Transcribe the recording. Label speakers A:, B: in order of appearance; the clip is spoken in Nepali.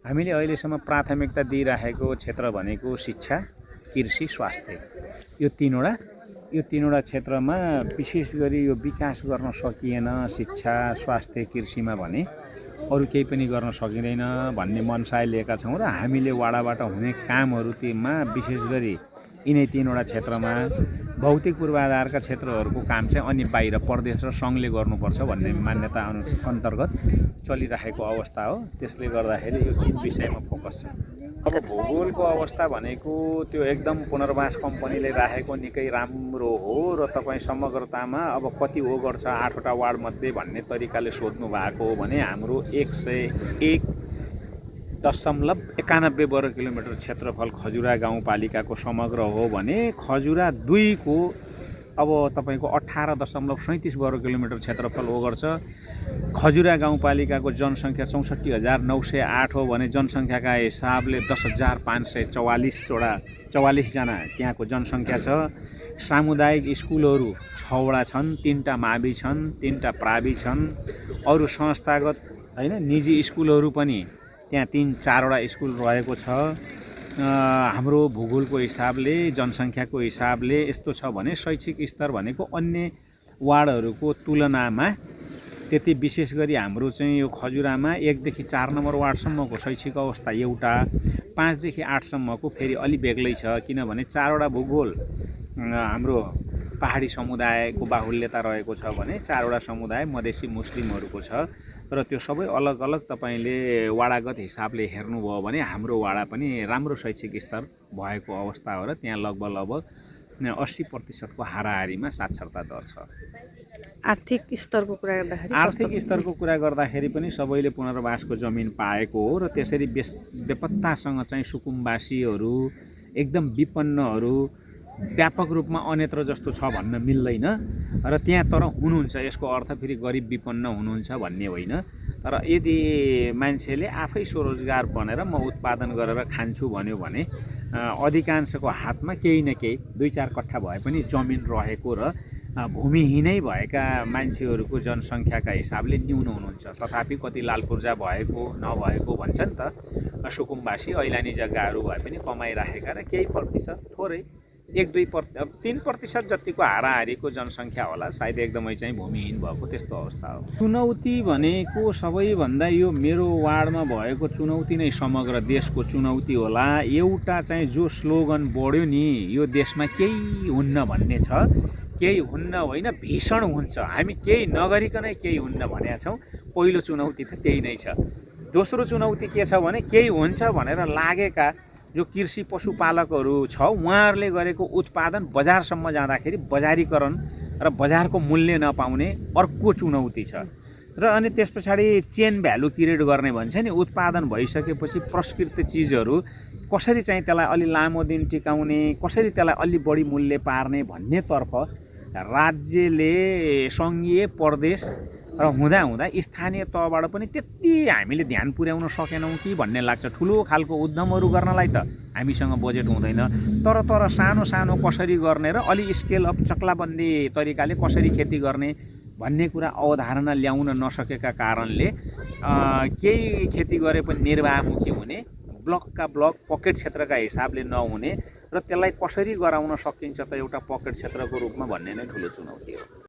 A: हामीले अहिलेसम्म प्राथमिकता दिइराखेको क्षेत्र भनेको शिक्षा, कृषि, स्वास्थ्य यो तीनवटा क्षेत्रमा विशेष गरी यो विकास गर्न सकिएन। शिक्षा, स्वास्थ्य, कृषिमा भने अरु केही पनि गर्न सकिँदैन भन्ने मनसाय लिएका छौँ र हामीले वाडाबाट हुने कामहरुमा विशेष गरी यिनै तीनवटा क्षेत्रमा भौतिक पूर्वाधारका क्षेत्रहरूको काम चाहिँ अनि बाहिर प्रदेश र सङ्घले गर्नुपर्छ भन्ने मान्यता अन्तर्गत चलिरहेको अवस्था हो। त्यसले गर्दाखेरि यो तीन विषयमा फोकस छ। अब भूगोलको अवस्था भनेको त्यो एकदम पुनर्वास कम्पनीले राखेको निकै राम्रो हो र तपाईँ समग्रतामा अब कति ओगट छ 8वटा वार्ड मध्ये भन्ने तरिकाले सोध्नु भएको हो भने हाम्रो 101.91 वर्ग किलोमिटर क्षेत्रफल खजुरा गाउँपालिकाको समग्र हो भने खजुरा 2 को अब तपाईको 18.37 वर्ग किलोमिटर क्षेत्रफल ओगट्छ। खजुरा गाउँपालिकाको जनसङ्ख्या 64,908 हो भने जनसङ्ख्याका हिसाबले 10,544 जना त्यहाँको जनसङ्ख्या छ। सामुदायिक स्कुलहरू 6वटा छन्, 3टा मावि छन्, 3टा प्रावि छन्। अरु संस्थागत हैन निजी स्कुलहरू पनि त्यहाँ 3-4वटा स्कुल रहेको छ। हाम्रो भूगोलको हिसाबले जनसङ्ख्याको हिसाबले यस्तो छ भने शैक्षिक स्तर भनेको अन्य वार्डहरूको तुलनामा त्यति विशेष गरी हाम्रो चाहिँ यो खजुरामा 1 देखि 4 नम्बर वार्डसम्मको शैक्षिक अवस्था एउटा, 5 देखि 8 सम्मको फेरि अलि बेग्लै छ। किनभने 4वटा भूगोल हाम्रो पहाडी समुदायको बाहुल्यता रहेको छ भने 4वटा समुदाय मधेसी मुस्लिमहरूको छ र त्यो सबै अलग अलग तपाईले वाडागत हिसाबले हेर्नुभयो भने हाम्रो वाडा पनि राम्रो शैक्षिक स्तर भएको अवस्था हो र त्यहाँ लगभग 80% को हाराहारीमा साक्षरता दर छ।
B: आर्थिक स्तरको कुरा
A: गर्दाखेरि पनि सबैले पुनर्वासको जमिन पाएको हो र त्यसरी बेपत्तासँग चाहिँ सुकुम्बासीहरू एकदम विपन्नहरू व्यापक रूपमा अन्यत्र जस्तो छ भन्न मिल्दैन र त्यहाँ तर हुनुहुन्छ। यसको अर्थ फेरि गरिब विपन्न हुनुहुन्छ भन्ने होइन, तर यदि मान्छेले आफै स्वरोजगार बनेर म उत्पादन गरेर खान्छु भन्यो भने अधिकांशको हातमा केही न केही 2-4 कट्ठा भए पनि जमिन रहेको र भूमिहीनै भएका मान्छेहरूको जनसङ्ख्याका हिसाबले न्यून हुनुहुन्छ। तथापि कति लालपूर्जा भएको नभएको भन्छन् त सुकुम्बासी ऐलानी जग्गाहरू भए पनि कमाइराखेका र केही प्रतिशत थोरै 1-2-3% जतिको हाराहारीको जनसङ्ख्या होला, सायद एकदमै चाहिँ भूमिहीन भएको त्यस्तो अवस्था हो। चुनौती भनेको सबैभन्दा यो मेरो वार्डमा भएको चुनौती नै समग्र देशको चुनौती होला। एउटा चाहिँ जो स्लोगन बढ्यो नि यो देशमा केही हुन्न भन्ने छ, केही हुन्न होइन भीषण हुन्छ, हामी केही नगरिकनै केही हुन्न भनेका छौँ। पहिलो चुनौती त त्यही नै छ। दोस्रो चुनौती के छ भने केही हुन्छ भनेर लागेका जो कृषि पशुपालकहरू छ उहाँहरूले गरेको उत्पादन बजारसम्म जाँदाखेरि बजारीकरण र बजारको मूल्य नपाउने अर्को चुनौती छ। र अनि त्यस पछाडि चेन भ्यालु क्रिएट गर्ने भन्छ नि, उत्पादन भइसकेपछि प्रसंस्कृत चिजहरू कसरी चाहिँ त्यसलाई अलि लामो दिन टिकाउने, कसरी त्यसलाई अलि बढी मूल्य पार्ने भन्नेतर्फ राज्यले सङ्घीय प्रदेश र हुँदा स्थानीय तहबाट पनि त्यति हामीले ध्यान पुर्याउन सकेनौँ कि भन्ने लाग्छ। ठुलो खालको उद्यमहरू गर्नलाई त हामीसँग बजेट हुँदैन, तर सानो कसरी गर्ने र अलि स्केल अप चक्लाबन्दी तरिकाले कसरी खेती गर्ने भन्ने कुरा अवधारणा ल्याउन नसकेका कारणले केही खेती गरे पनि निर्वाहमुखी हुने, ब्लकका ब्लक पकेट क्षेत्रका हिसाबले नहुने र त्यसलाई कसरी गराउन सकिन्छ त एउटा पकेट क्षेत्रको रूपमा भन्ने नै ठुलो चुनौती हो।